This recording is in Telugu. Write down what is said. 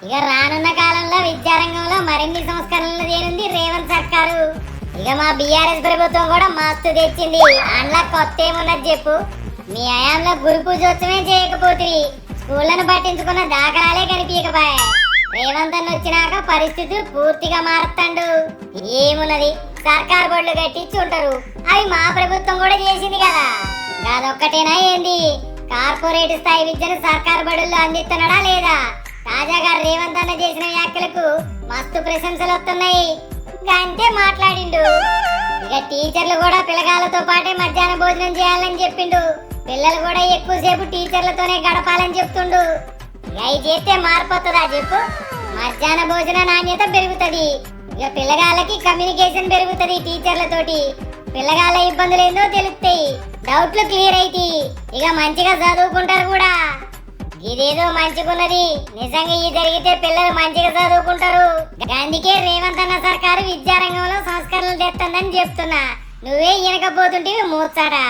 ఇక రానున్న కాలంలో విద్యారంగంలో మరిన్ని సంస్కరణలు తేనుంది రేవంత్ సర్కారు. ఇక మా బీఆర్ఎస్ ప్రభుత్వం కూడా మస్తు తెచ్చింది. అందులో కొత్త ఏమున్నది చెప్పు. మీ హయాంలో గురు పూజోత్సవం చేయకపోతుంది, స్కూళ్లను పట్టించుకున్న దాఖలాలే కనిపించకపోయా. రేవంత్ అన్న వచ్చినాక పరిస్థితులు పూర్తిగా మారుతాండు. ఏమున్నది, సర్కార్ బడులు కట్టించి ఉంటారు, అవి మా ప్రభుత్వం కూడా చేసింది కదా. అదొక్కటేనా ఏంది? కార్పొరేట్ స్థాయి విద్యను సర్కార్ బడుల్లో అందిస్తున్నాడా లేదా? తాజాగా రేవంత్ అన్న చేసిన వ్యాఖ్యలకు మస్తు ప్రశంసలు వస్తున్నాయి. అంతే మాట్లాడిండు. ఇక టీచర్లు కూడా పిల్లగాళ్ళతో పాటే మధ్యాహ్న భోజనం చేయాలని చెప్పిండు. పిల్లలు కూడా ఎక్కువసేపు టీచర్లతోనే గడపాలని చెప్తుండు. అవి చేస్తే మారిపోతుందా చెప్పు? మధ్యాహ్న భోజన నాణ్యత పెరుగుతుంది. ఇక పిల్లగాళ్ళకి కమ్యూనికేషన్ పెరుగుతుంది టీచర్లతోటి. పిల్లగాళ్ళ ఇబ్బందులు ఏందో తెలుస్తాయి, డౌట్లు క్లియర్ అవుతాయి. ఇక మంచిగా చదువుకుంటారు కూడా. ఇదేదో మంచిగున్నది. నిజంగా ఇది జరిగితే పిల్లలు మంచిగా చదువుకుంటారు. అందుకే రేవంత్ అన్న సర్కారు విద్యారంగంలో సంస్కరణలు తెస్తుందని చెప్తున్నా. నువ్వే ఇనకపోతుంటివి మూర్చాడా.